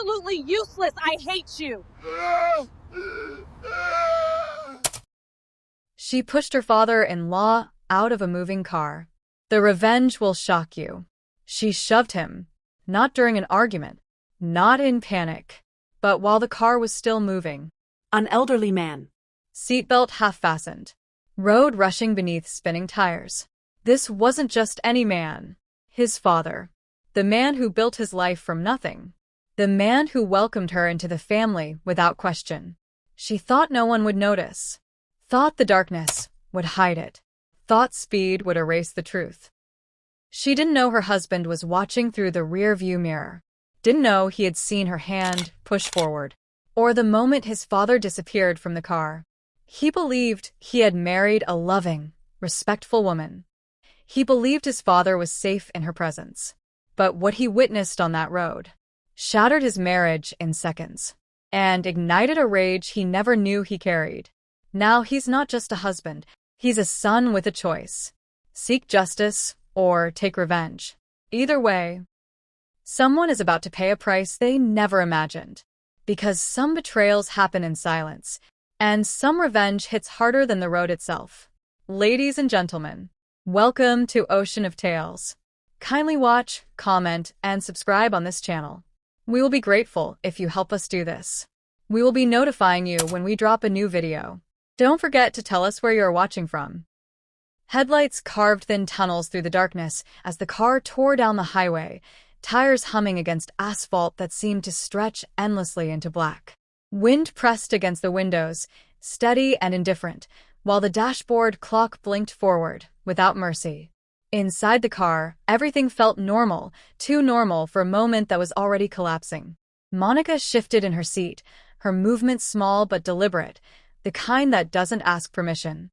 absolutely useless. I hate you. She pushed her father-in-law out of a moving car. The revenge will shock you. She shoved him, not during an argument, not in panic, but while the car was still moving. An elderly man. Seatbelt half-fastened. Road rushing beneath spinning tires. This wasn't just any man. His father. The man who built his life from nothing. The man who welcomed her into the family without question. She thought no one would notice. Thought the darkness would hide it. Thought speed would erase the truth. She didn't know her husband was watching through the rearview mirror. Didn't know he had seen her hand push forward. Or the moment his father disappeared from the car. He believed he had married a loving, respectful woman. He believed his father was safe in her presence. But what he witnessed on that road shattered his marriage in seconds and ignited a rage he never knew he carried. Now he's not just a husband, he's a son with a choice. Seek justice or take revenge. Either way, someone is about to pay a price they never imagined. Because some betrayals happen in silence, and some revenge hits harder than the road itself. Ladies and gentlemen, welcome to Ocean of Tales. Kindly watch, comment, and subscribe on this channel. We will be grateful if you help us do this. We will be notifying you when we drop a new video. Don't forget to tell us where you are watching from. Headlights carved thin tunnels through the darkness as the car tore down the highway, tires humming against asphalt that seemed to stretch endlessly into black. Wind pressed against the windows, steady and indifferent, while the dashboard clock blinked forward, without mercy. Inside the car, everything felt normal, too normal for a moment that was already collapsing. Monica shifted in her seat, her movements small but deliberate, the kind that doesn't ask permission.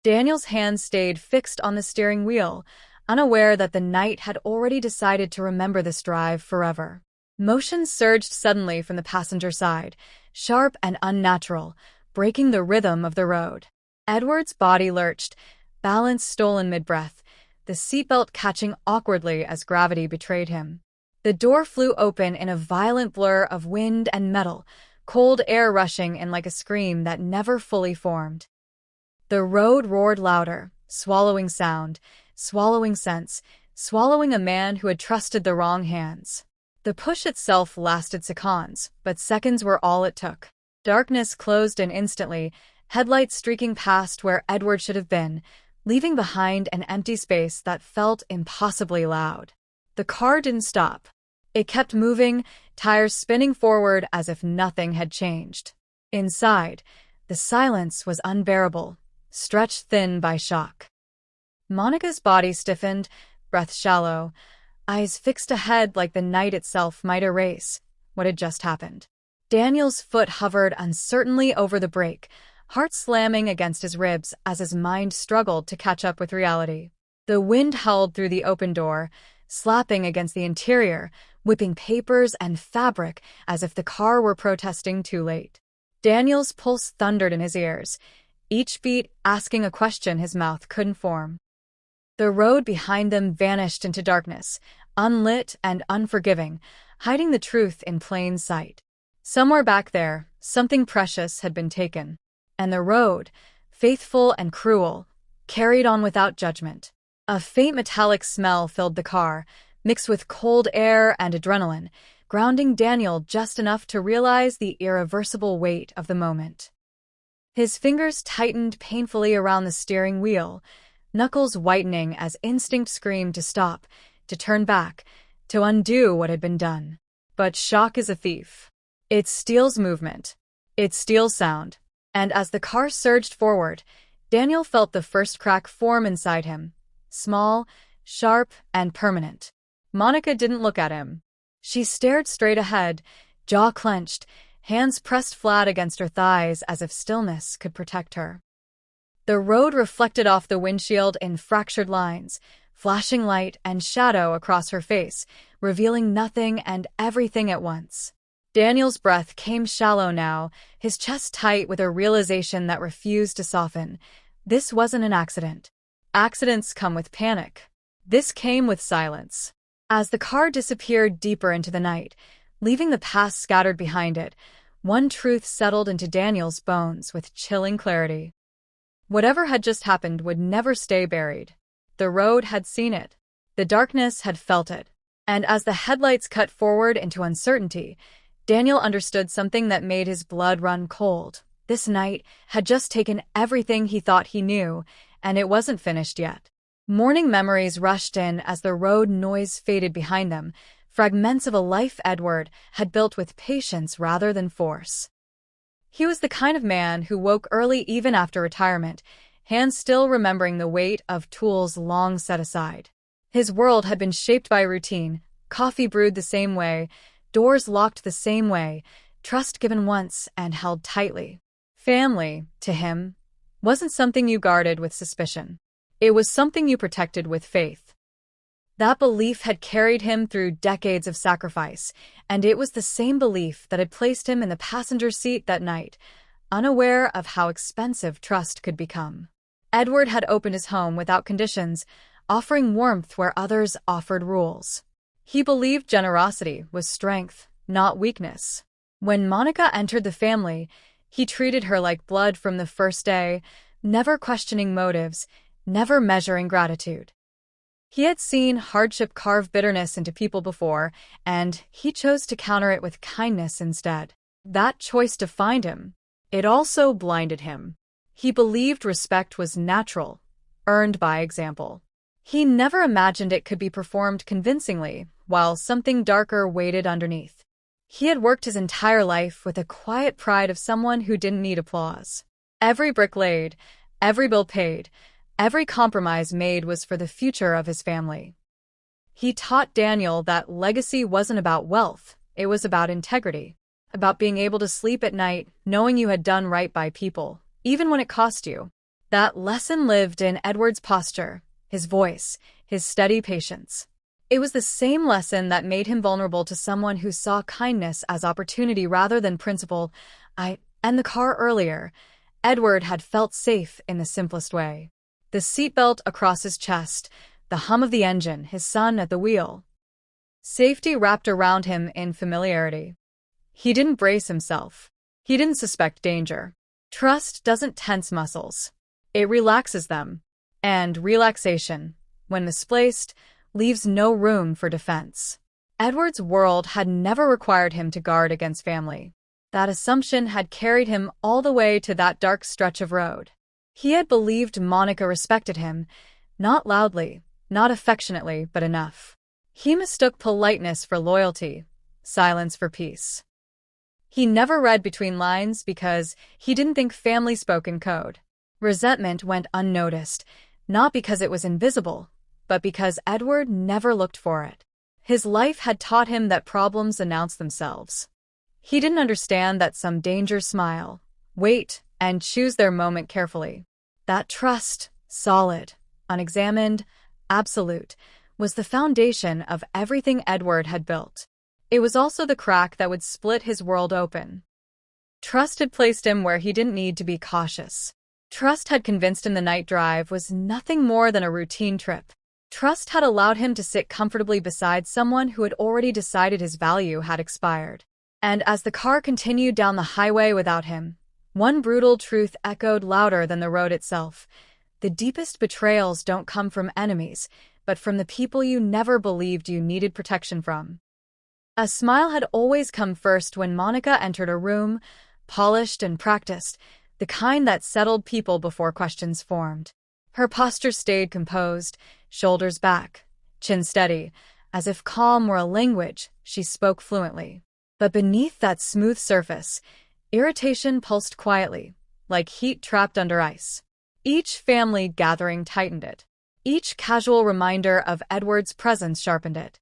Daniel's hand stayed fixed on the steering wheel, unaware that the night had already decided to remember this drive forever. Motion surged suddenly from the passenger side, sharp and unnatural, breaking the rhythm of the road. Edward's body lurched, balance stolen mid-breath, the seatbelt catching awkwardly as gravity betrayed him. The door flew open in a violent blur of wind and metal, cold air rushing in like a scream that never fully formed. The road roared louder, swallowing sound, swallowing sense, swallowing a man who had trusted the wrong hands. The push itself lasted seconds, but seconds were all it took. Darkness closed in instantly, headlights streaking past where Edward should have been, leaving behind an empty space that felt impossibly loud. The car didn't stop. It kept moving, tires spinning forward as if nothing had changed. Inside, the silence was unbearable, stretched thin by shock. Monica's body stiffened, breath shallow, eyes fixed ahead like the night itself might erase what had just happened. Daniel's foot hovered uncertainly over the brake, heart slamming against his ribs as his mind struggled to catch up with reality. The wind howled through the open door, slapping against the interior, whipping papers and fabric as if the car were protesting too late. Daniel's pulse thundered in his ears, each beat asking a question his mouth couldn't form. The road behind them vanished into darkness, unlit and unforgiving, hiding the truth in plain sight. Somewhere back there, something precious had been taken. And the road, faithful and cruel, carried on without judgment. A faint metallic smell filled the car, mixed with cold air and adrenaline, grounding Daniel just enough to realize the irreversible weight of the moment. His fingers tightened painfully around the steering wheel, knuckles whitening as instinct screamed to stop, to turn back, to undo what had been done. But shock is a thief. It steals movement. It steals sound. And as the car surged forward, Daniel felt the first crack form inside him. Small, sharp, and permanent. Monica didn't look at him. She stared straight ahead, jaw clenched, hands pressed flat against her thighs as if stillness could protect her. The road reflected off the windshield in fractured lines, flashing light and shadow across her face, revealing nothing and everything at once. Daniel's breath came shallow now, his chest tight with a realization that refused to soften. This wasn't an accident. Accidents come with panic. This came with silence. As the car disappeared deeper into the night, leaving the past scattered behind it. One truth settled into Daniel's bones with chilling clarity. Whatever had just happened would never stay buried. The road had seen it. The darkness had felt it. And as the headlights cut forward into uncertainty, Daniel understood something that made his blood run cold. This night had just taken everything he thought he knew, and it wasn't finished yet. Morning memories rushed in as the road noise faded behind them, fragments of a life Edward had built with patience rather than force. He was the kind of man who woke early even after retirement, hands still remembering the weight of tools long set aside. His world had been shaped by routine, coffee brewed the same way, doors locked the same way, trust given once and held tightly. Family, to him, wasn't something you guarded with suspicion. It was something you protected with faith. That belief had carried him through decades of sacrifice, and it was the same belief that had placed him in the passenger seat that night, unaware of how expensive trust could become. Edward had opened his home without conditions, offering warmth where others offered rules. He believed generosity was strength, not weakness. When Monica entered the family, he treated her like blood from the first day, never questioning motives, never measuring gratitude. He had seen hardship carve bitterness into people before, and he chose to counter it with kindness instead. That choice defined him. It also blinded him. He believed respect was natural, earned by example. He never imagined it could be performed convincingly, while something darker waited underneath. He had worked his entire life with the quiet pride of someone who didn't need applause. Every brick laid, every bill paid, every compromise made was for the future of his family. He taught Daniel that legacy wasn't about wealth, it was about integrity, about being able to sleep at night knowing you had done right by people, even when it cost you. That lesson lived in Edward's posture, his voice, his steady patience. It was the same lesson that made him vulnerable to someone who saw kindness as opportunity rather than principle. And the car earlier, Edward had felt safe in the simplest way. The seatbelt across his chest, the hum of the engine, his son at the wheel. Safety wrapped around him in familiarity. He didn't brace himself. He didn't suspect danger. Trust doesn't tense muscles. It relaxes them. And relaxation, when misplaced, leaves no room for defense. Edward's world had never required him to guard against family. That assumption had carried him all the way to that dark stretch of road. He had believed Monica respected him, not loudly, not affectionately, but enough. He mistook politeness for loyalty, silence for peace. He never read between lines because he didn't think family spoke in code. Resentment went unnoticed, not because it was invisible, but because Edward never looked for it. His life had taught him that problems announce themselves. He didn't understand that some dangers smile, wait, and choose their moment carefully. That trust, solid, unexamined, absolute, was the foundation of everything Edward had built. It was also the crack that would split his world open. Trust had placed him where he didn't need to be cautious. Trust had convinced him the night drive was nothing more than a routine trip. Trust had allowed him to sit comfortably beside someone who had already decided his value had expired. And as the car continued down the highway without him, one brutal truth echoed louder than the road itself. The deepest betrayals don't come from enemies, but from the people you never believed you needed protection from. A smile had always come first when Monica entered a room, polished and practiced, the kind that settled people before questions formed. Her posture stayed composed, shoulders back, chin steady, as if calm were a language she spoke fluently. But beneath that smooth surface, irritation pulsed quietly, like heat trapped under ice. Each family gathering tightened it. Each casual reminder of Edward's presence sharpened it.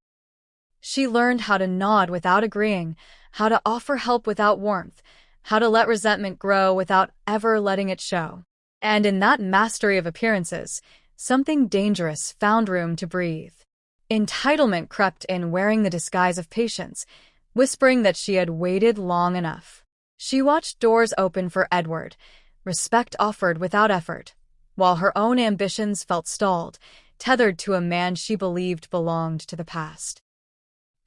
She learned how to nod without agreeing, how to offer help without warmth, how to let resentment grow without ever letting it show. And in that mastery of appearances, something dangerous found room to breathe. Entitlement crept in wearing the disguise of patience, whispering that she had waited long enough. She watched doors open for Edward, respect offered without effort, while her own ambitions felt stalled, tethered to a man she believed belonged to the past.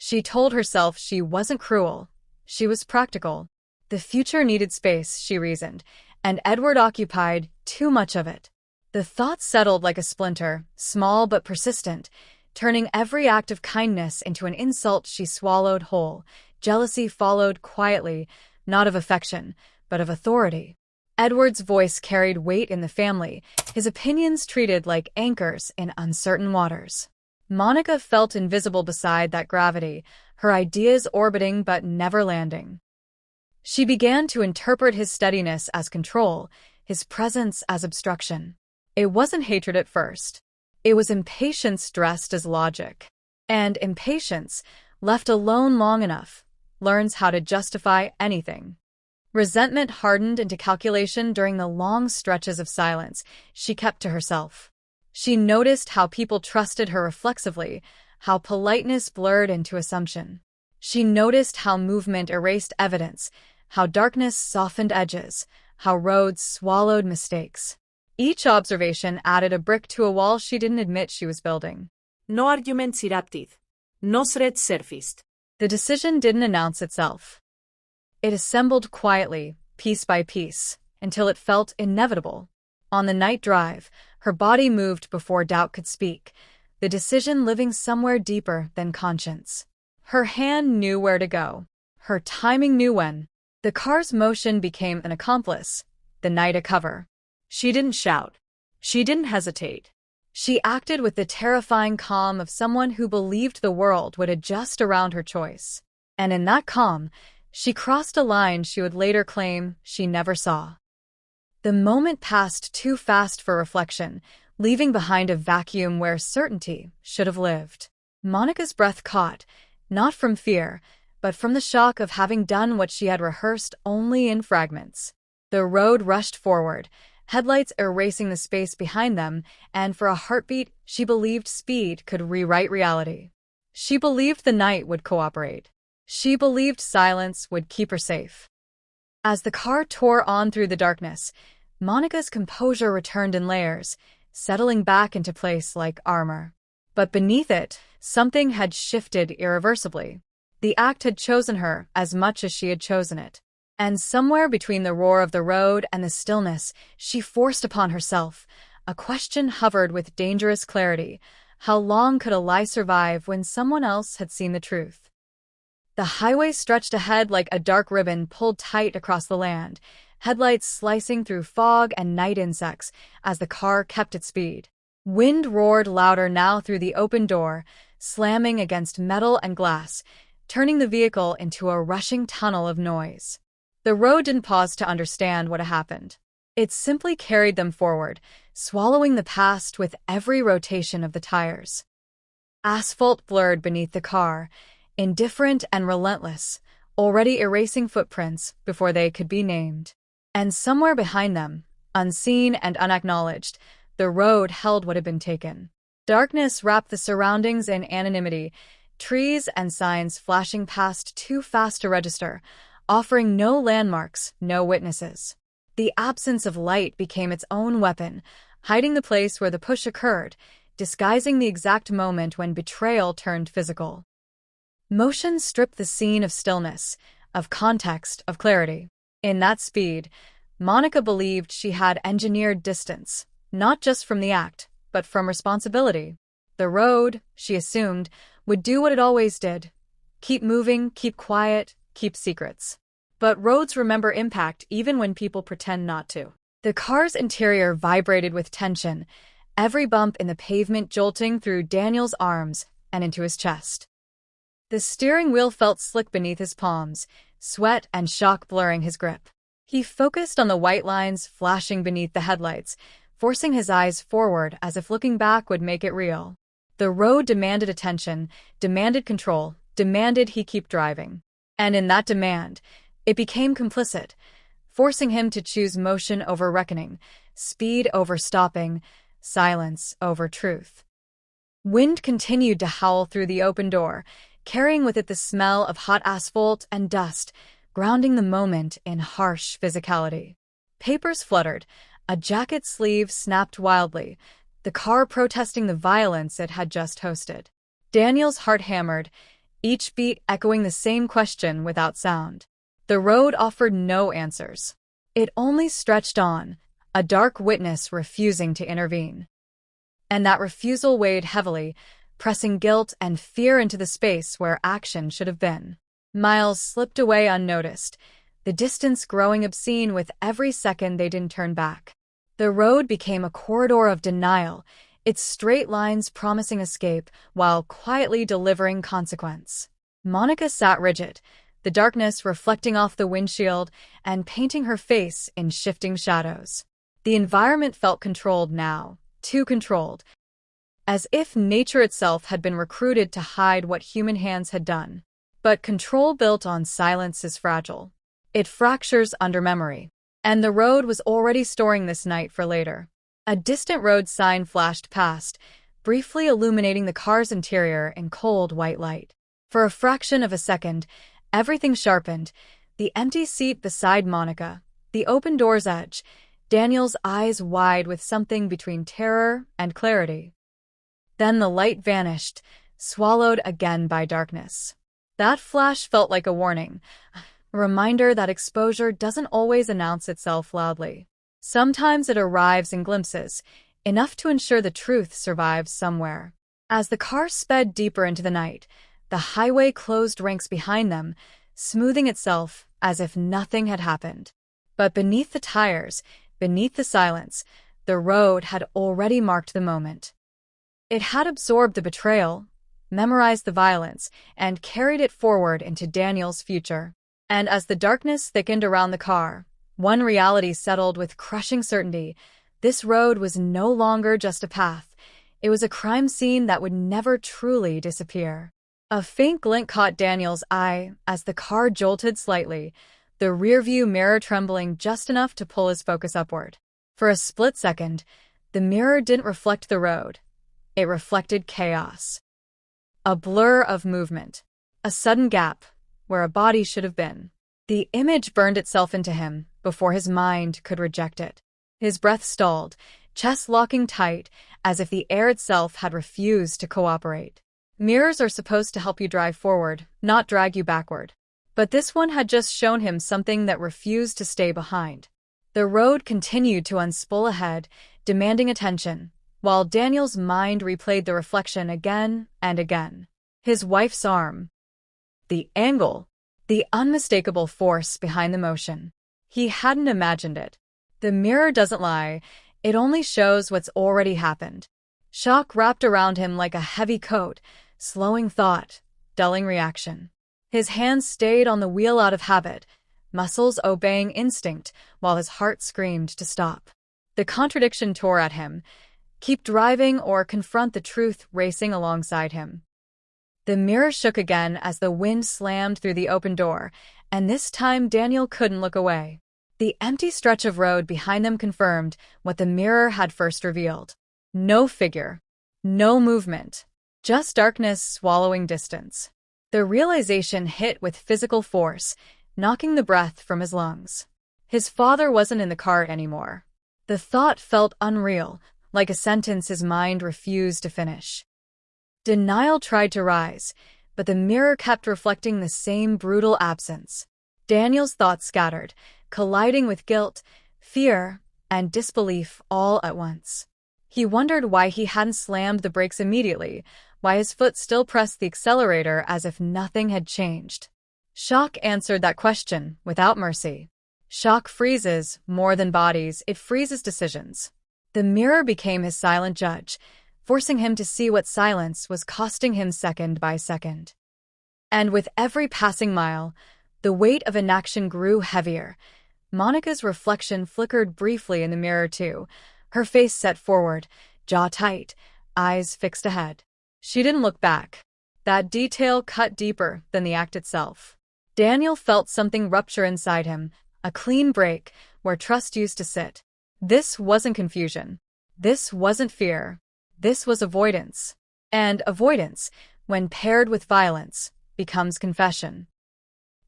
She told herself she wasn't cruel. She was practical. The future needed space, she reasoned, and Edward occupied too much of it. The thought settled like a splinter, small but persistent, turning every act of kindness into an insult she swallowed whole. Jealousy followed quietly, not of affection, but of authority. Edward's voice carried weight in the family, his opinions treated like anchors in uncertain waters. Monica felt invisible beside that gravity, her ideas orbiting but never landing. She began to interpret his steadiness as control, his presence as obstruction. It wasn't hatred at first. It was impatience dressed as logic. And impatience, left alone long enough, learns how to justify anything. Resentment hardened into calculation during the long stretches of silence she kept to herself. She noticed how people trusted her reflexively, how politeness blurred into assumption. She noticed how movement erased evidence, how darkness softened edges, how roads swallowed mistakes. Each observation added a brick to a wall she didn't admit she was building. No argument siraptid. No sred surfaced. The decision didn't announce itself. It assembled quietly, piece by piece, until it felt inevitable. On the night drive, her body moved before doubt could speak, the decision living somewhere deeper than conscience. Her hand knew where to go. Her timing knew when. The car's motion became an accomplice, the night a cover. She didn't shout. She didn't hesitate. She acted with the terrifying calm of someone who believed the world would adjust around her choice. And in that calm, she crossed a line she would later claim she never saw. The moment passed too fast for reflection, leaving behind a vacuum where certainty should have lived. Monica's breath caught, not from fear, but from the shock of having done what she had rehearsed only in fragments. The road rushed forward, headlights erasing the space behind them, and for a heartbeat, she believed speed could rewrite reality. She believed the night would cooperate. She believed silence would keep her safe. As the car tore on through the darkness, Monica's composure returned in layers, settling back into place like armor. But beneath it, something had shifted irreversibly. The act had chosen her as much as she had chosen it. And somewhere between the roar of the road and the stillness, she forced upon herself. A question hovered with dangerous clarity. How long could a lie survive when someone else had seen the truth? The highway stretched ahead like a dark ribbon pulled tight across the land, headlights slicing through fog and night insects as the car kept its speed. Wind roared louder now through the open door, slamming against metal and glass, turning the vehicle into a rushing tunnel of noise. The road didn't pause to understand what had happened. It simply carried them forward, swallowing the past with every rotation of the tires. Asphalt blurred beneath the car, indifferent and relentless, already erasing footprints before they could be named. And somewhere behind them, unseen and unacknowledged, the road held what had been taken. Darkness wrapped the surroundings in anonymity, trees and signs flashing past too fast to register, offering no landmarks, no witnesses. The absence of light became its own weapon, hiding the place where the push occurred, disguising the exact moment when betrayal turned physical. Motion stripped the scene of stillness, of context, of clarity. In that speed, Monica believed she had engineered distance, not just from the act, but from responsibility. The road, she assumed, would do what it always did. Keep moving, keep quiet, keep secrets. But roads remember impact even when people pretend not to. The car's interior vibrated with tension, every bump in the pavement jolting through Daniel's arms and into his chest. The steering wheel felt slick beneath his palms, sweat and shock blurring his grip. He focused on the white lines flashing beneath the headlights, forcing his eyes forward as if looking back would make it real. The road demanded attention, demanded control, demanded he keep driving. And in that demand, it became complicit, forcing him to choose motion over reckoning, speed over stopping, silence over truth. Wind continued to howl through the open door, carrying with it the smell of hot asphalt and dust, grounding the moment in harsh physicality. Papers fluttered, a jacket sleeve snapped wildly, the car protesting the violence it had just hosted. Daniel's heart hammered, each beat echoing the same question without sound. The road offered no answers. It only stretched on, a dark witness refusing to intervene. And that refusal weighed heavily, pressing guilt and fear into the space where action should have been. Miles slipped away unnoticed, the distance growing obscene with every second they didn't turn back. The road became a corridor of denial, its straight lines promising escape while quietly delivering consequence. Monica sat rigid, the darkness reflecting off the windshield and painting her face in shifting shadows. The environment felt controlled now, too controlled, as if nature itself had been recruited to hide what human hands had done. But control built on silence is fragile. It fractures under memory. And the road was already storing this night for later. A distant road sign flashed past, briefly illuminating the car's interior in cold white light. For a fraction of a second, everything sharpened, the empty seat beside Monica, the open door's edge, Daniel's eyes wide with something between terror and clarity. Then the light vanished, swallowed again by darkness. That flash felt like a warning, a reminder that exposure doesn't always announce itself loudly. Sometimes it arrives in glimpses, enough to ensure the truth survives somewhere. As the car sped deeper into the night, the highway closed ranks behind them, smoothing itself as if nothing had happened. But beneath the tires, beneath the silence, the road had already marked the moment. It had absorbed the betrayal, memorized the violence, and carried it forward into Daniel's future. And as the darkness thickened around the car, one reality settled with crushing certainty. This road was no longer just a path. It was a crime scene that would never truly disappear. A faint glint caught Daniel's eye as the car jolted slightly, the rearview mirror trembling just enough to pull his focus upward. For a split second, the mirror didn't reflect the road. It reflected chaos. A blur of movement. A sudden gap where a body should have been. The image burned itself into him before his mind could reject it. His breath stalled, chest locking tight, as if the air itself had refused to cooperate. Mirrors are supposed to help you drive forward, not drag you backward. But this one had just shown him something that refused to stay behind. The road continued to unspool ahead, demanding attention, while Daniel's mind replayed the reflection again and again. His wife's arm. The angle. The unmistakable force behind the motion. He hadn't imagined it. The mirror doesn't lie, it only shows what's already happened. Shock wrapped around him like a heavy coat, slowing thought, dulling reaction. His hands stayed on the wheel out of habit, muscles obeying instinct, while his heart screamed to stop. The contradiction tore at him. Keep driving or confront the truth racing alongside him. The mirror shook again as the wind slammed through the open door, and this time Daniel couldn't look away. The empty stretch of road behind them confirmed what the mirror had first revealed. No figure. No movement. Just darkness swallowing distance. The realization hit with physical force, knocking the breath from his lungs. His father wasn't in the car anymore. The thought felt unreal, like a sentence his mind refused to finish. Denial tried to rise, but the mirror kept reflecting the same brutal absence. Daniel's thoughts scattered, colliding with guilt, fear, and disbelief all at once. He wondered why he hadn't slammed the brakes immediately, why his foot still pressed the accelerator as if nothing had changed. Shock answered that question without mercy. Shock freezes more than bodies, it freezes decisions. The mirror became his silent judge, forcing him to see what silence was costing him second by second. And with every passing mile, the weight of inaction grew heavier. Monica's reflection flickered briefly in the mirror too, her face set forward, jaw tight, eyes fixed ahead. She didn't look back. That detail cut deeper than the act itself. Daniel felt something rupture inside him, a clean break where trust used to sit. This wasn't confusion. This wasn't fear. This was avoidance. And avoidance, when paired with violence, becomes confession.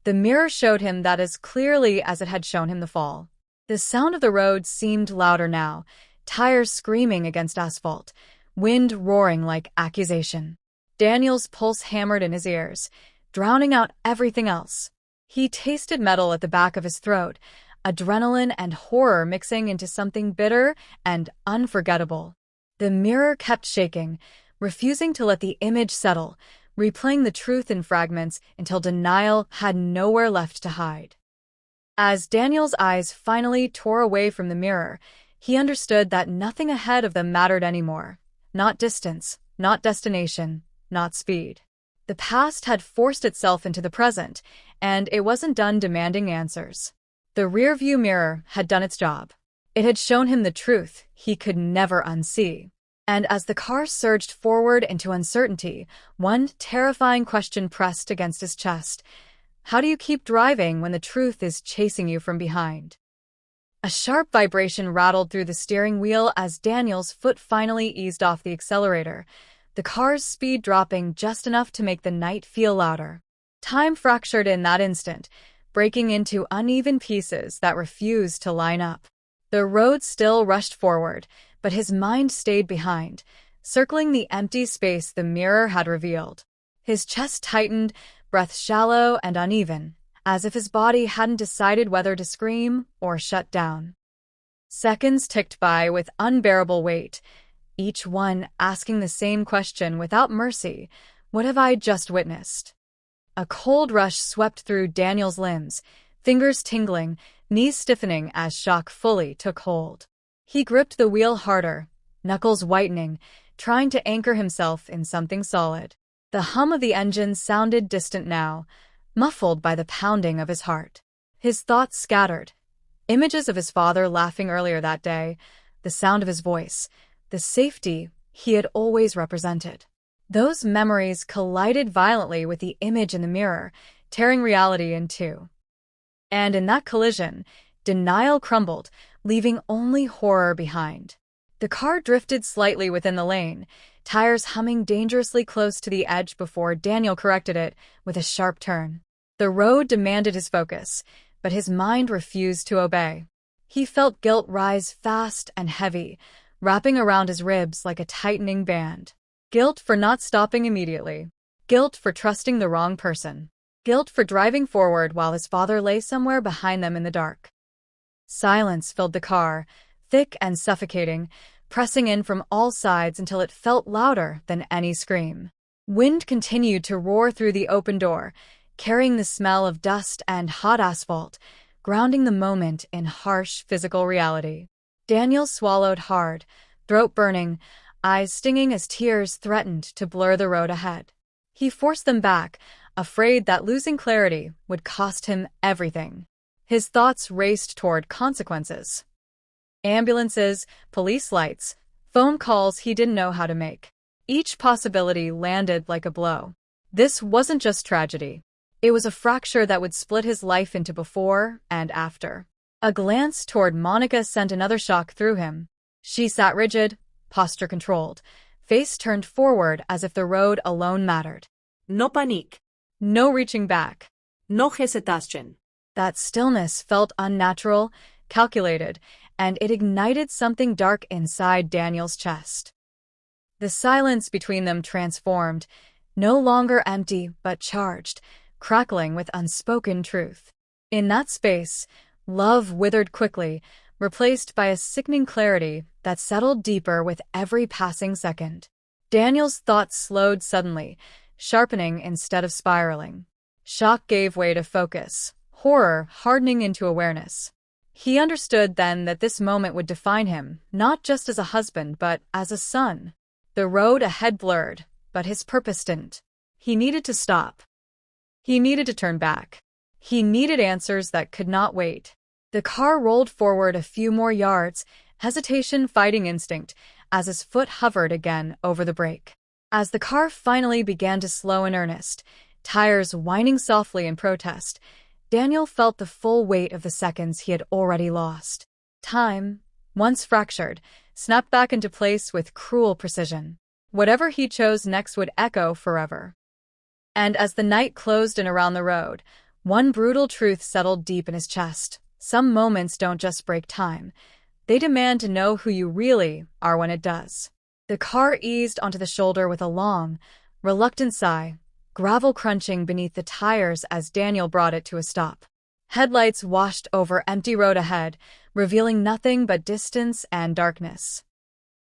The mirror showed him that as clearly as it had shown him the fall. The sound of the road seemed louder now, tires screaming against asphalt, wind roaring like accusation. Daniel's pulse hammered in his ears, drowning out everything else. He tasted metal at the back of his throat, adrenaline and horror mixing into something bitter and unforgettable. The mirror kept shaking, refusing to let the image settle, replaying the truth in fragments until denial had nowhere left to hide. As Daniel's eyes finally tore away from the mirror, he understood that nothing ahead of them mattered anymore. Not distance, not destination, not speed. The past had forced itself into the present, and it wasn't done demanding answers. The rearview mirror had done its job. It had shown him the truth he could never unsee. And as the car surged forward into uncertainty, one terrifying question pressed against his chest. How do you keep driving when the truth is chasing you from behind? A sharp vibration rattled through the steering wheel as Daniel's foot finally eased off the accelerator, the car's speed dropping just enough to make the night feel louder. Time fractured in that instant, breaking into uneven pieces that refused to line up. The road still rushed forward, but his mind stayed behind, circling the empty space the mirror had revealed. His chest tightened, breath shallow and uneven, as if his body hadn't decided whether to scream or shut down. Seconds ticked by with unbearable weight, each one asking the same question without mercy. What have I just witnessed? A cold rush swept through Daniel's limbs, fingers tingling, knees stiffening as shock fully took hold. He gripped the wheel harder, knuckles whitening, trying to anchor himself in something solid. The hum of the engine sounded distant now, muffled by the pounding of his heart. His thoughts scattered. Images of his father laughing earlier that day, the sound of his voice, the safety he had always represented. Those memories collided violently with the image in the mirror, tearing reality in two. And in that collision, denial crumbled, leaving only horror behind. The car drifted slightly within the lane, tires humming dangerously close to the edge before Daniel corrected it with a sharp turn. The road demanded his focus, but his mind refused to obey. He felt guilt rise fast and heavy, wrapping around his ribs like a tightening band. Guilt for not stopping immediately. Guilt for trusting the wrong person. Guilt for driving forward while his father lay somewhere behind them in the dark. Silence filled the car, thick and suffocating, pressing in from all sides until it felt louder than any scream. Wind continued to roar through the open door, carrying the smell of dust and hot asphalt, grounding the moment in harsh physical reality. Daniel swallowed hard, throat burning, eyes stinging as tears threatened to blur the road ahead. He forced them back, afraid that losing clarity would cost him everything. His thoughts raced toward consequences. Ambulances, police lights, phone calls he didn't know how to make. Each possibility landed like a blow. This wasn't just tragedy. It was a fracture that would split his life into before and after. A glance toward Monica sent another shock through him. She sat rigid, posture controlled, face turned forward as if the road alone mattered. No panique. No reaching back. No hesitation. That stillness felt unnatural, calculated, and it ignited something dark inside Daniel's chest. The silence between them transformed, no longer empty but charged, crackling with unspoken truth. In that space, love withered quickly, replaced by a sickening clarity that settled deeper with every passing second. Daniel's thoughts slowed suddenly, sharpening instead of spiraling. Shock gave way to focus, horror hardening into awareness. He understood then that this moment would define him, not just as a husband but as a son. The road ahead blurred, but his purpose didn't. He needed to stop. He needed to turn back. He needed answers that could not wait. The car rolled forward a few more yards, hesitation fighting instinct, as his foot hovered again over the brake. As the car finally began to slow in earnest, tires whining softly in protest, Daniel felt the full weight of the seconds he had already lost. Time, once fractured, snapped back into place with cruel precision. Whatever he chose next would echo forever. And as the night closed in around the road, one brutal truth settled deep in his chest. Some moments don't just break time. They demand to know who you really are when it does. The car eased onto the shoulder with a long, Reluctant sigh, gravel crunching beneath the tires as Daniel brought it to a stop. Headlights washed over empty road ahead, revealing nothing but distance and darkness.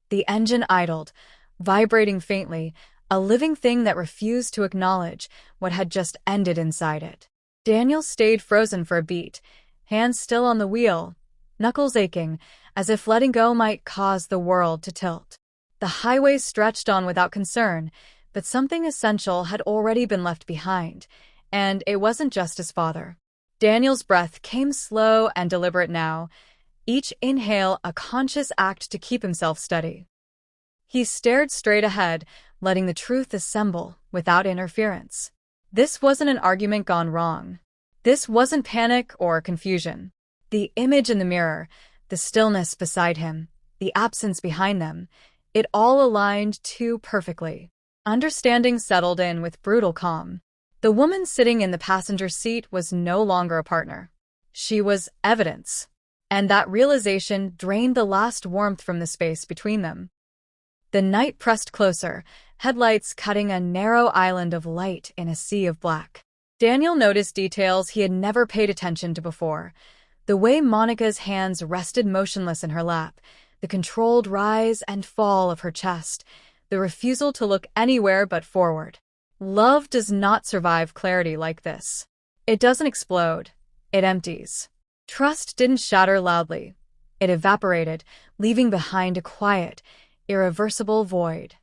The engine idled, vibrating faintly, a living thing that refused to acknowledge what had just ended inside it. Daniel stayed frozen for a beat, hands still on the wheel, knuckles aching, as if letting go might cause the world to tilt. The highway stretched on without concern, but something essential had already been left behind, and it wasn't just his father. Daniel's breath came slow and deliberate now, each inhale a conscious act to keep himself steady. He stared straight ahead, letting the truth assemble without interference. This wasn't an argument gone wrong. This wasn't panic or confusion. The image in the mirror, the stillness beside him, the absence behind them, it all aligned too perfectly. Understanding settled in with brutal calm. The woman sitting in the passenger seat was no longer a partner. She was evidence, and that realization drained the last warmth from the space between them. The night pressed closer, headlights cutting a narrow island of light in a sea of black. Daniel noticed details he had never paid attention to before. The way Monica's hands rested motionless in her lap, the controlled rise and fall of her chest, the refusal to look anywhere but forward. Love does not survive clarity like this. It doesn't explode. It empties. Trust didn't shatter loudly. It evaporated, leaving behind a quiet, irreversible void.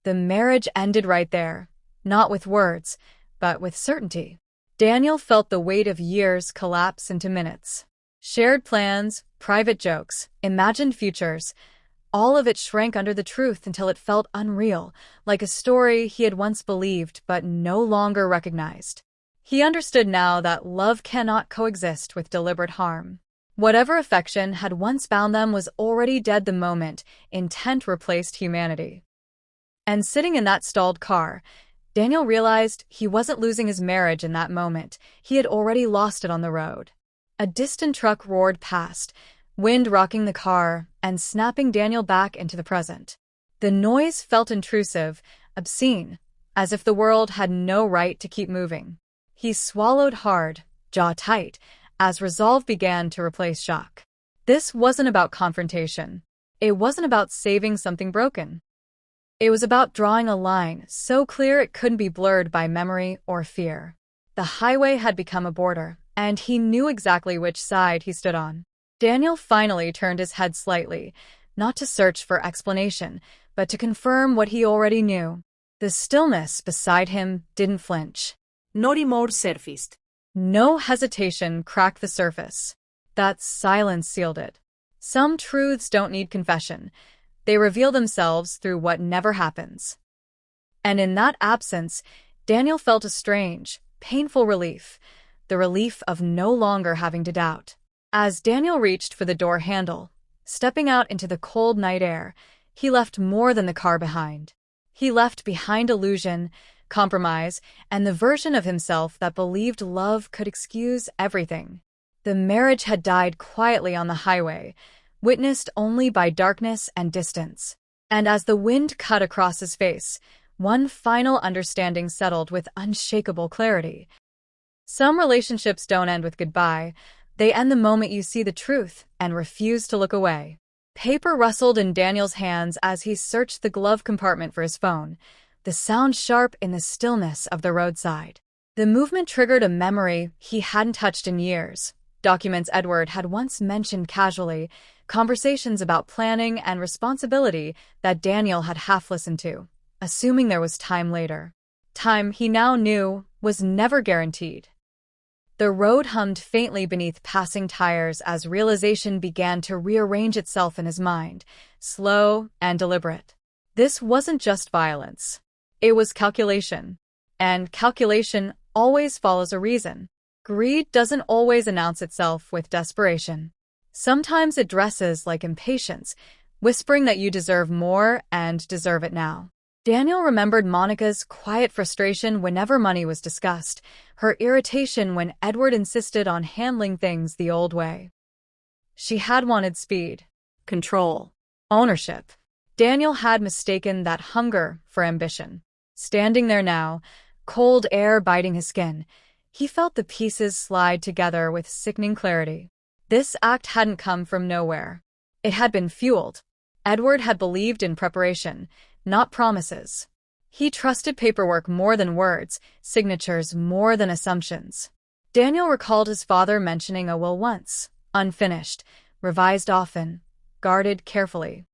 The marriage ended right there, not with words, but with certainty. Daniel felt the weight of years collapse into minutes. Shared plans, private jokes, imagined futures, all of it shrank under the truth until it felt unreal, like a story he had once believed but no longer recognized. He understood now that love cannot coexist with deliberate harm. Whatever affection had once bound them was already dead the moment intent replaced humanity. And sitting in that stalled car, Daniel realized he wasn't losing his marriage in that moment. He had already lost it on the road. A distant truck roared past, wind rocking the car and snapping Daniel back into the present. The noise felt intrusive, obscene, as if the world had no right to keep moving. He swallowed hard, jaw tight, as resolve began to replace shock. This wasn't about confrontation. It wasn't about saving something broken. It was about drawing a line so clear it couldn't be blurred by memory or fear. The highway had become a border, and he knew exactly which side he stood on. Daniel finally turned his head slightly, not to search for explanation, but to confirm what he already knew. The stillness beside him didn't flinch. No remorse surfaced. No hesitation cracked the surface. That silence sealed it. Some truths don't need confession. They reveal themselves through what never happens. And in that absence, Daniel felt a strange, painful relief, the relief of no longer having to doubt. As Daniel reached for the door handle, stepping out into the cold night air, he left more than the car behind. He left behind illusion, compromise, and the version of himself that believed love could excuse everything. The marriage had died quietly on the highway, witnessed only by darkness and distance. And as the wind cut across his face, one final understanding settled with unshakable clarity. Some relationships don't end with goodbye. They end the moment you see the truth and refuse to look away. Paper rustled in Daniel's hands as he searched the glove compartment for his phone, the sound sharp in the stillness of the roadside. The movement triggered a memory he hadn't touched in years. Documents Edward had once mentioned casually, conversations about planning and responsibility that Daniel had half listened to, assuming there was time later. Time, he now knew, was never guaranteed. The road hummed faintly beneath passing tires as realization began to rearrange itself in his mind, slow and deliberate. This wasn't just violence. It was calculation. And calculation always follows a reason. Greed doesn't always announce itself with desperation. Sometimes it dresses like impatience, whispering that you deserve more and deserve it now. Daniel remembered Monica's quiet frustration whenever money was discussed, her irritation when Edward insisted on handling things the old way. She had wanted speed, control, ownership. Daniel had mistaken that hunger for ambition. Standing there now, cold air biting his skin, he felt the pieces slide together with sickening clarity. This act hadn't come from nowhere. It had been fueled. Edward had believed in preparation, not promises. He trusted paperwork more than words, signatures more than assumptions. Daniel recalled his father mentioning a will once, unfinished, revised often, guarded carefully.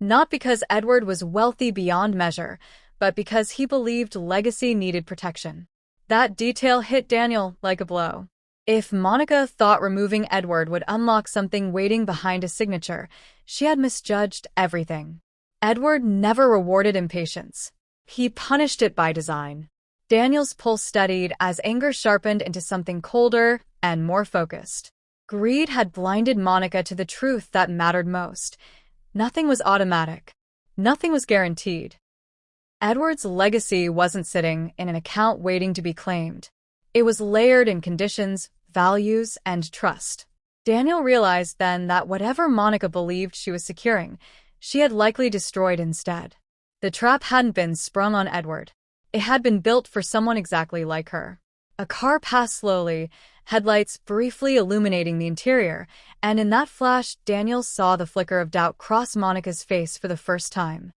Not because Edward was wealthy beyond measure, but because he believed legacy needed protection. That detail hit Daniel like a blow. If Monica thought removing Edward would unlock something waiting behind a signature, she had misjudged everything. Edward never rewarded impatience. He punished it by design. Daniel's pulse steadied as anger sharpened into something colder and more focused. Greed had blinded Monica to the truth that mattered most. Nothing was automatic. Nothing was guaranteed. Edward's legacy wasn't sitting in an account waiting to be claimed. It was layered in conditions, values, and trust. Daniel realized then that whatever Monica believed she was securing, she had likely destroyed instead. The trap hadn't been sprung on Edward. It had been built for someone exactly like her. A car passed slowly, headlights briefly illuminating the interior, and in that flash, Daniel saw the flicker of doubt cross Monica's face for the first time.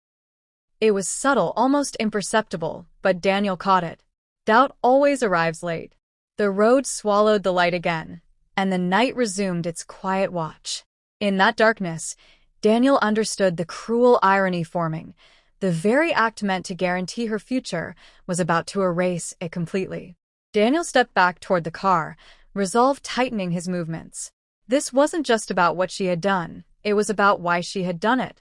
It was subtle, almost imperceptible, but Daniel caught it. Doubt always arrives late. The road swallowed the light again, and the night resumed its quiet watch. In that darkness, Daniel understood the cruel irony forming. The very act meant to guarantee her future was about to erase it completely. Daniel stepped back toward the car, resolve tightening his movements. This wasn't just about what she had done, it was about why she had done it.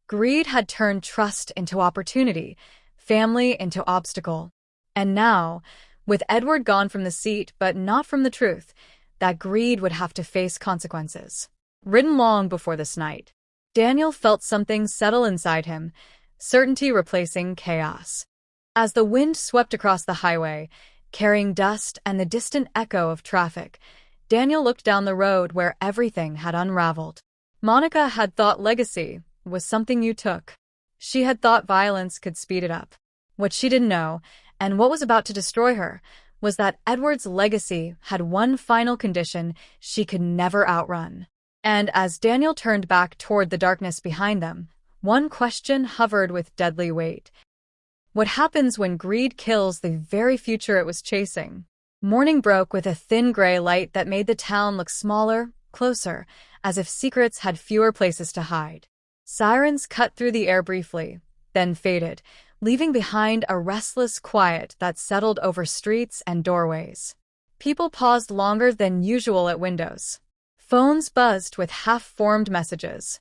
Greed had turned trust into opportunity, family into obstacle. And now, with Edward gone from the seat but not from the truth, that greed would have to face consequences. Written long before this night, Daniel felt something settle inside him, certainty replacing chaos. As the wind swept across the highway, carrying dust and the distant echo of traffic, Daniel looked down the road where everything had unraveled. Monica had thought legacy was something you took. She had thought violence could speed it up. What she didn't know, and what was about to destroy her, was that Edward's legacy had one final condition she could never outrun. And as Daniel turned back toward the darkness behind them, one question hovered with deadly weight. What happens when greed kills the very future it was chasing? Morning broke with a thin gray light that made the town look smaller, closer, as if secrets had fewer places to hide. Sirens cut through the air briefly, then faded, leaving behind a restless quiet that settled over streets and doorways. People paused longer than usual at windows. Phones buzzed with half-formed messages.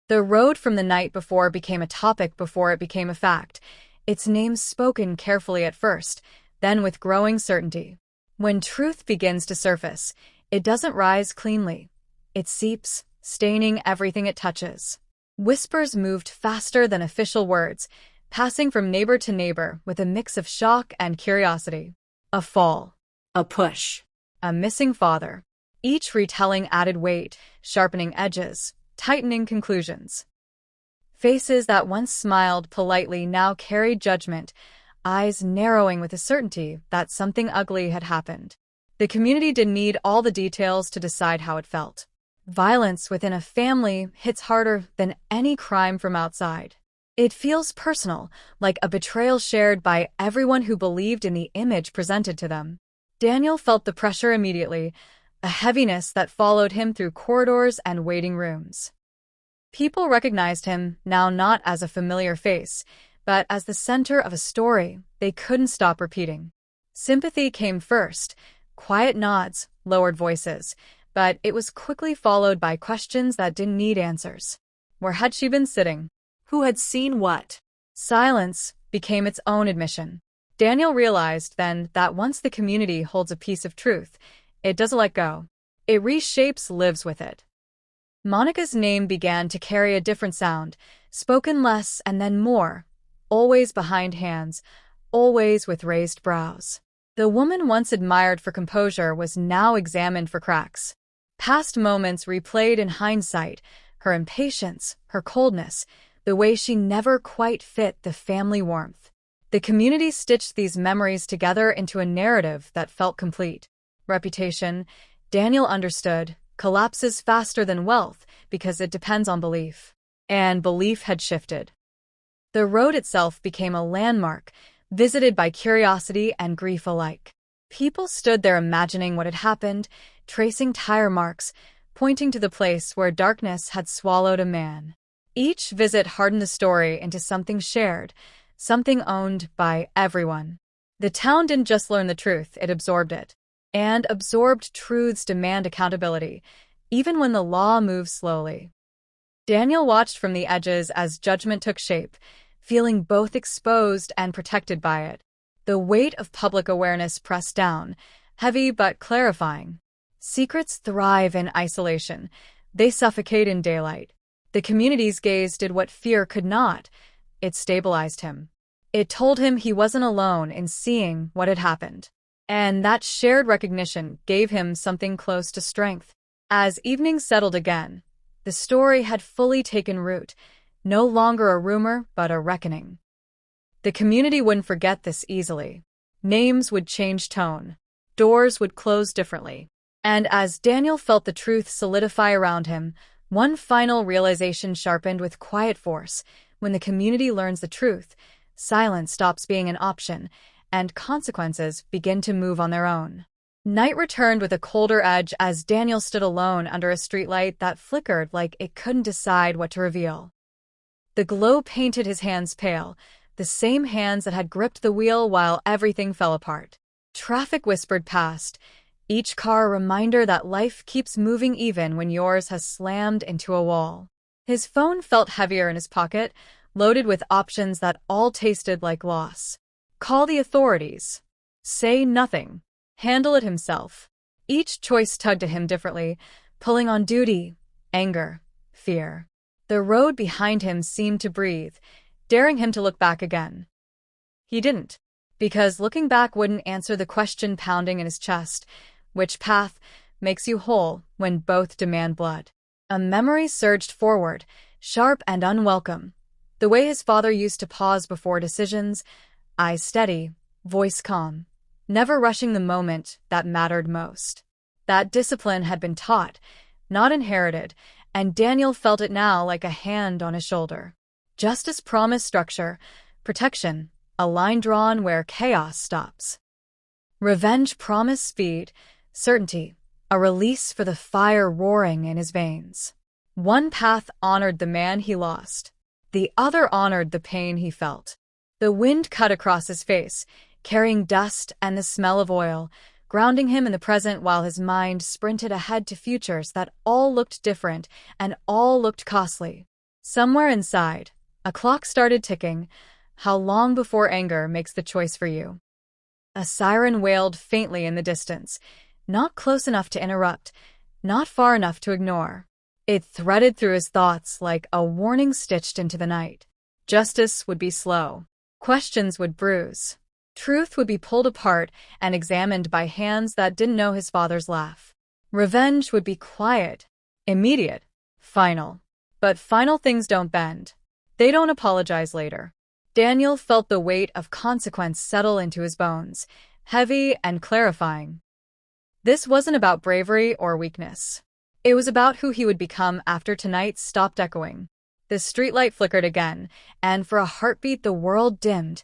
The road from the night before became a topic before it became a fact, its name spoken carefully at first, then with growing certainty. When truth begins to surface, it doesn't rise cleanly. It seeps, staining everything it touches. Whispers moved faster than official words, passing from neighbor to neighbor with a mix of shock and curiosity. A fall. A push. A missing father. Each retelling added weight, sharpening edges, tightening conclusions. Faces that once smiled politely now carried judgment, eyes narrowing with a certainty that something ugly had happened. The community didn't need all the details to decide how it felt. Violence within a family hits harder than any crime from outside. It feels personal, like a betrayal shared by everyone who believed in the image presented to them. Daniel felt the pressure immediately, a heaviness that followed him through corridors and waiting rooms. People recognized him now not as a familiar face, but as the center of a story they couldn't stop repeating. Sympathy came first, quiet nods, lowered voices, but it was quickly followed by questions that didn't need answers. Where had she been sitting? Who had seen what? Silence became its own admission. Daniel realized then that once the community holds a piece of truth, it doesn't let go. It reshapes, lives with it. Monica's name began to carry a different sound, spoken less and then more, always behind hands, always with raised brows. The woman once admired for composure was now examined for cracks. Past moments replayed in hindsight, her impatience, her coldness, the way she never quite fit the family warmth. The community stitched these memories together into a narrative that felt complete. Reputation, Daniel understood, collapses faster than wealth because it depends on belief. And belief had shifted. The road itself became a landmark, visited by curiosity and grief alike. People stood there imagining what had happened, tracing tire marks, pointing to the place where darkness had swallowed a man. Each visit hardened the story into something shared, something owned by everyone. The town didn't just learn the truth, it absorbed it. And absorbed truths demand accountability, even when the law moves slowly. Daniel watched from the edges as judgment took shape, feeling both exposed and protected by it. The weight of public awareness pressed down, heavy but clarifying. Secrets thrive in isolation. They suffocate in daylight. The community's gaze did what fear could not. It stabilized him. It told him he wasn't alone in seeing what had happened. And that shared recognition gave him something close to strength. As evening settled again, the story had fully taken root, no longer a rumor but a reckoning. The community wouldn't forget this easily. Names would change tone. Doors would close differently. And as Daniel felt the truth solidify around him, one final realization sharpened with quiet force. When the community learns the truth, silence stops being an option, and consequences begin to move on their own. Night returned with a colder edge as Daniel stood alone under a streetlight that flickered like it couldn't decide what to reveal. The glow painted his hands pale, the same hands that had gripped the wheel while everything fell apart. Traffic whispered past, each car a reminder that life keeps moving even when yours has slammed into a wall. His phone felt heavier in his pocket, loaded with options that all tasted like loss. Call the authorities. Say nothing. Handle it himself. Each choice tugged at him differently, pulling on duty, anger, fear. The road behind him seemed to breathe, daring him to look back again. He didn't, because looking back wouldn't answer the question pounding in his chest: which path makes you whole when both demand blood? A memory surged forward, sharp and unwelcome. The way his father used to pause before decisions, eyes steady, voice calm, never rushing the moment that mattered most. That discipline had been taught, not inherited, and Daniel felt it now like a hand on his shoulder. Justice promised structure, protection, a line drawn where chaos stops. Revenge promised speed, certainty, a release for the fire roaring in his veins. One path honored the man he lost. The other honored the pain he felt. The wind cut across his face, carrying dust and the smell of oil, grounding him in the present while his mind sprinted ahead to futures that all looked different and all looked costly. Somewhere inside, a clock started ticking. How long before anger makes the choice for you? A siren wailed faintly in the distance, not close enough to interrupt, not far enough to ignore. It threaded through his thoughts like a warning stitched into the night. Justice would be slow. Questions would bruise. Truth would be pulled apart and examined by hands that didn't know his father's laugh. Revenge would be quiet, immediate, final. But final things don't bend. They don't apologize later. Daniel felt the weight of consequence settle into his bones, heavy and clarifying. This wasn't about bravery or weakness. It was about who he would become after tonight stopped echoing. The streetlight flickered again, and for a heartbeat the world dimmed.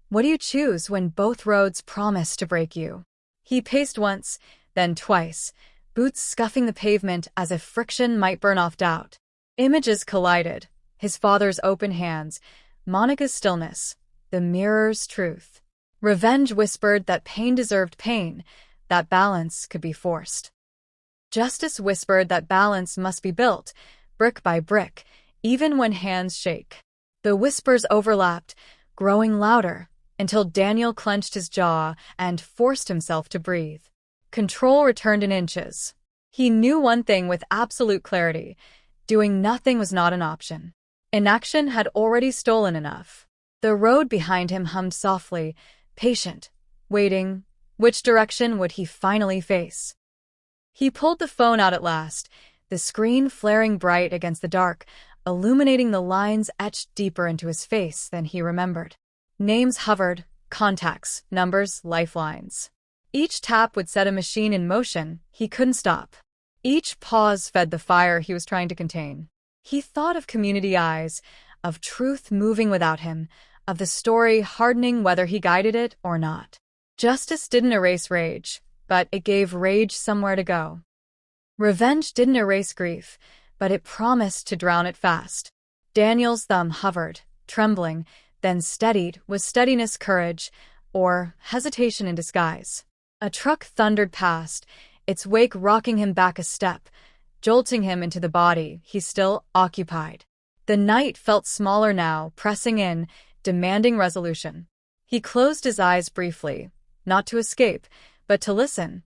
What do you choose when both roads promise to break you? He paced once, then twice, boots scuffing the pavement as if friction might burn off doubt. Images collided, his father's open hands, Monica's stillness, the mirror's truth. Revenge whispered that pain deserved pain, that balance could be forced. Justice whispered that balance must be built, brick by brick, even when hands shake. The whispers overlapped, growing louder, until Daniel clenched his jaw and forced himself to breathe. Control returned in inches. He knew one thing with absolute clarity: doing nothing was not an option. Inaction had already stolen enough. The road behind him hummed softly, patient, waiting. Which direction would he finally face? He pulled the phone out at last, the screen flaring bright against the dark, illuminating the lines etched deeper into his face than he remembered. Names hovered, contacts, numbers, lifelines. Each tap would set a machine in motion he couldn't stop. Each pause fed the fire he was trying to contain. He thought of community eyes, of truth moving without him, of the story hardening whether he guided it or not. Justice didn't erase rage, but it gave rage somewhere to go. Revenge didn't erase grief, but it promised to drown it fast. Daniel's thumb hovered, trembling, then steadied. Was steadiness courage, or hesitation in disguise? A truck thundered past, its wake rocking him back a step, jolting him into the body he still occupied. The night felt smaller now, pressing in, demanding resolution. He closed his eyes briefly, not to escape, but to listen.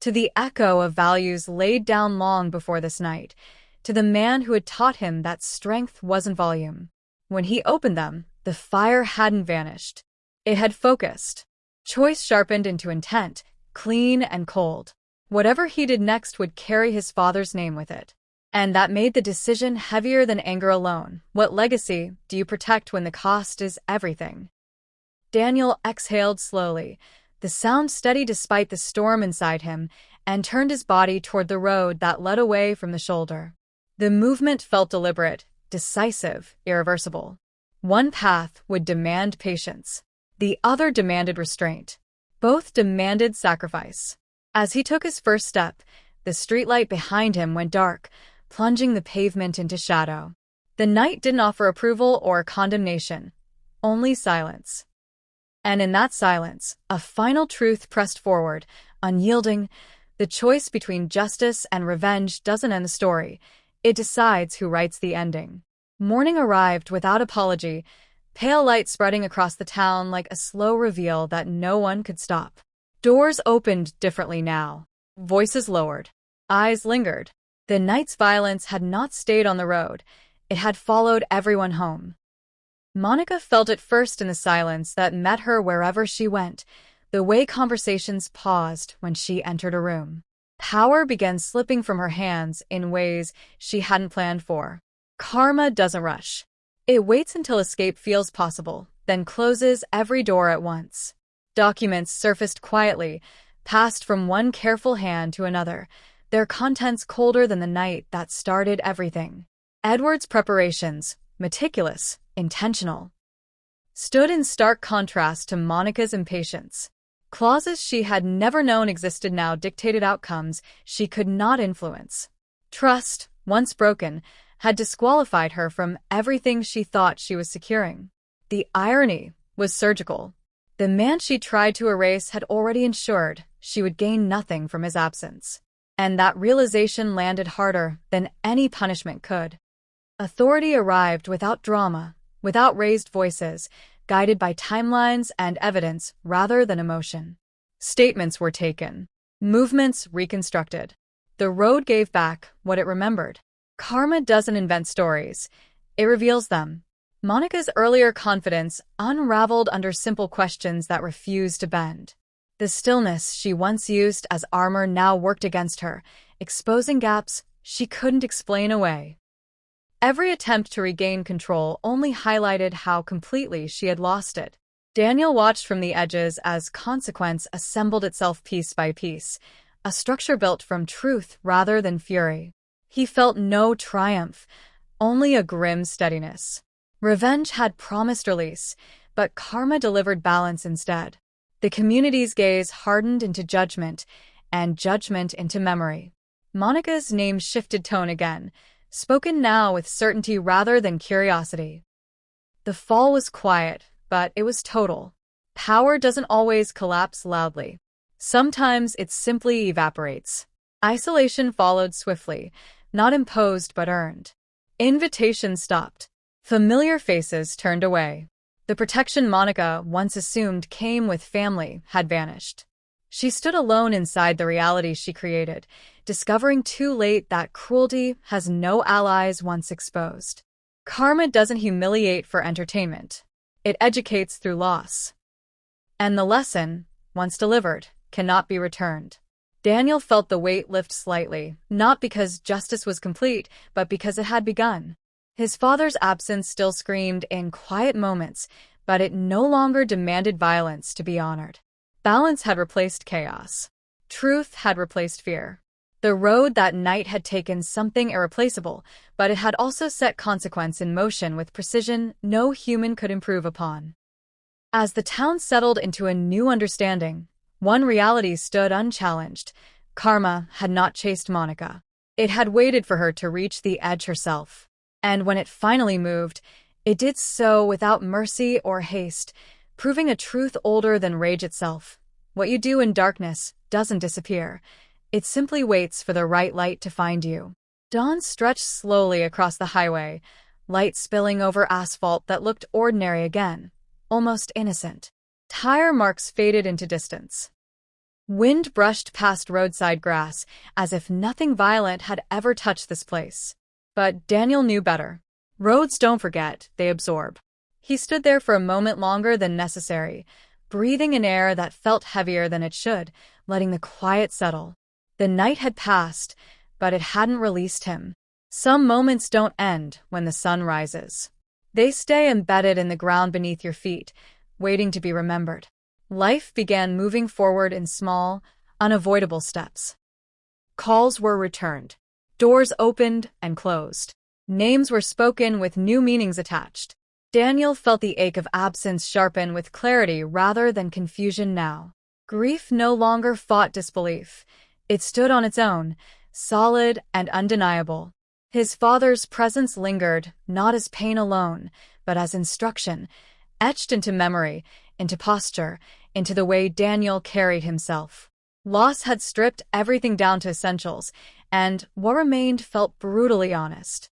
To the echo of values laid down long before this night, to the man who had taught him that strength wasn't volume. When he opened them, the fire hadn't vanished. It had focused. Choice sharpened into intent, clean and cold. Whatever he did next would carry his father's name with it. And that made the decision heavier than anger alone. What legacy do you protect when the cost is everything? Daniel exhaled slowly, the sound steady despite the storm inside him, and turned his body toward the road that led away from the shoulder. The movement felt deliberate, decisive, irreversible. One path would demand patience. The other demanded restraint. Both demanded sacrifice. As he took his first step, the streetlight behind him went dark, plunging the pavement into shadow. The night didn't offer approval or condemnation, only silence. And in that silence, a final truth pressed forward, unyielding. The choice between justice and revenge doesn't end the story. It decides who writes the ending. Morning arrived without apology, pale light spreading across the town like a slow reveal that no one could stop. Doors opened differently now. Voices lowered. Eyes lingered. The night's violence had not stayed on the road. It had followed everyone home. Monica felt it first in the silence that met her wherever she went, the way conversations paused when she entered a room. Power began slipping from her hands in ways she hadn't planned for. Karma doesn't rush. It waits until escape feels possible, then closes every door at once. Documents surfaced quietly, passed from one careful hand to another, their contents colder than the night that started everything. Edward's preparations, meticulous, intentional, stood in stark contrast to Monica's impatience. Clauses she had never known existed now dictated outcomes she could not influence. Trust, once broken, had disqualified her from everything she thought she was securing. The irony was surgical. The man she tried to erase had already ensured she would gain nothing from his absence. And that realization landed harder than any punishment could. Authority arrived without drama, without raised voices, guided by timelines and evidence rather than emotion. Statements were taken. Movements reconstructed. The road gave back what it remembered. Karma doesn't invent stories. It reveals them. Monica's earlier confidence unraveled under simple questions that refused to bend. The stillness she once used as armor now worked against her, exposing gaps she couldn't explain away. Every attempt to regain control only highlighted how completely she had lost it. Daniel watched from the edges as consequence assembled itself piece by piece, a structure built from truth rather than fury. He felt no triumph, only a grim steadiness. Revenge had promised release, but karma delivered balance instead. The community's gaze hardened into judgment, and judgment into memory. Monica's name shifted tone again, spoken now with certainty rather than curiosity. The fall was quiet, but it was total. Power doesn't always collapse loudly. Sometimes it simply evaporates. Isolation followed swiftly, not imposed but earned. Invitations stopped. Familiar faces turned away. The protection Monica once assumed came with family had vanished. She stood alone inside the reality she created, discovering too late that cruelty has no allies once exposed. Karma doesn't humiliate for entertainment. It educates through loss. And the lesson, once delivered, cannot be returned. Daniel felt the weight lift slightly, not because justice was complete, but because it had begun. His father's absence still screamed in quiet moments, but it no longer demanded violence to be honored. Balance had replaced chaos. Truth had replaced fear. The road that night had taken something irreplaceable, but it had also set consequence in motion with precision no human could improve upon. As the town settled into a new understanding, one reality stood unchallenged. Karma had not chased Monica. It had waited for her to reach the edge herself. And when it finally moved, it did so without mercy or haste, proving a truth older than rage itself. What you do in darkness doesn't disappear. It simply waits for the right light to find you. Dawn stretched slowly across the highway, light spilling over asphalt that looked ordinary again, almost innocent. Tire marks faded into distance. Wind brushed past roadside grass, as if nothing violent had ever touched this place. But Daniel knew better. Roads don't forget, they absorb. He stood there for a moment longer than necessary, breathing in air that felt heavier than it should, letting the quiet settle. The night had passed, but it hadn't released him. Some moments don't end when the sun rises. They stay embedded in the ground beneath your feet, waiting to be remembered. Life began moving forward in small, unavoidable steps. Calls were returned. Doors opened and closed. Names were spoken with new meanings attached. Daniel felt the ache of absence sharpen with clarity rather than confusion now. Grief no longer fought disbelief. It stood on its own, solid and undeniable. His father's presence lingered, not as pain alone, but as instruction, etched into memory, into posture, into the way Daniel carried himself. Loss had stripped everything down to essentials, and what remained felt brutally honest.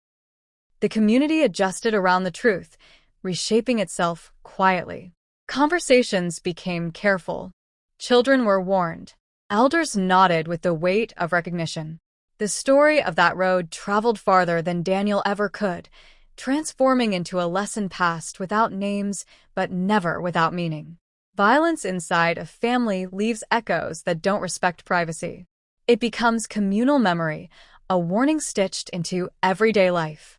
The community adjusted around the truth, reshaping itself quietly. Conversations became careful. Children were warned. Elders nodded with the weight of recognition. The story of that road traveled farther than Daniel ever could, transforming into a lesson passed without names but never without meaning. Violence inside a family leaves echoes that don't respect privacy. It becomes communal memory, a warning stitched into everyday life.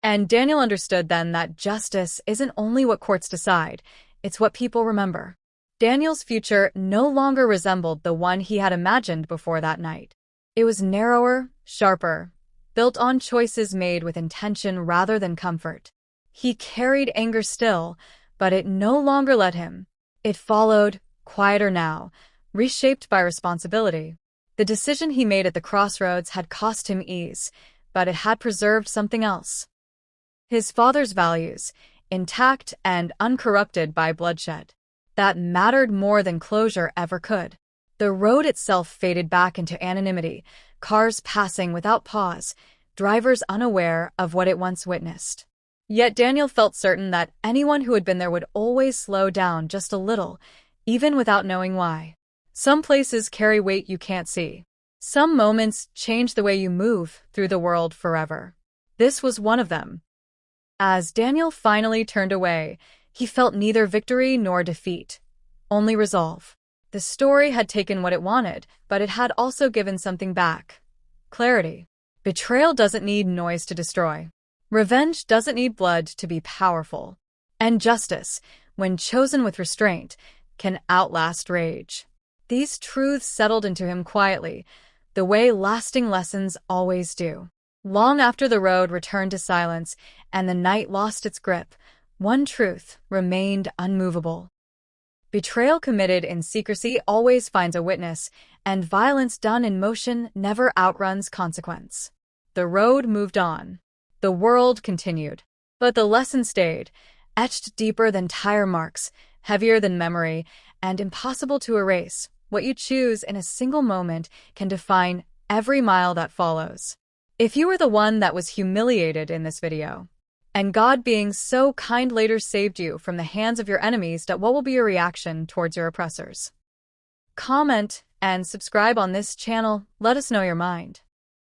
And Daniel understood then that justice isn't only what courts decide, it's what people remember. Daniel's future no longer resembled the one he had imagined before that night. It was narrower, sharper, built on choices made with intention rather than comfort. He carried anger still, but it no longer led him. It followed, quieter now, reshaped by responsibility. The decision he made at the crossroads had cost him ease, but it had preserved something else. His father's values, intact and uncorrupted by bloodshed. That mattered more than closure ever could. The road itself faded back into anonymity, cars passing without pause, drivers unaware of what it once witnessed. Yet Daniel felt certain that anyone who had been there would always slow down just a little, even without knowing why. Some places carry weight you can't see. Some moments change the way you move through the world forever. This was one of them. As Daniel finally turned away, he felt neither victory nor defeat, only resolve. The story had taken what it wanted, but it had also given something back. Clarity. Betrayal doesn't need noise to destroy. Revenge doesn't need blood to be powerful. And justice, when chosen with restraint, can outlast rage. These truths settled into him quietly, the way lasting lessons always do. Long after the road returned to silence and the night lost its grip, one truth remained unmovable. Betrayal committed in secrecy always finds a witness, and violence done in motion never outruns consequence. The road moved on. The world continued. But the lesson stayed, etched deeper than tire marks, heavier than memory, and impossible to erase. What you choose in a single moment can define every mile that follows. If you were the one that was humiliated in this video, and God being so kind later saved you from the hands of your enemies, what will be your reaction towards your oppressors? Comment and subscribe on this channel. Let us know your mind.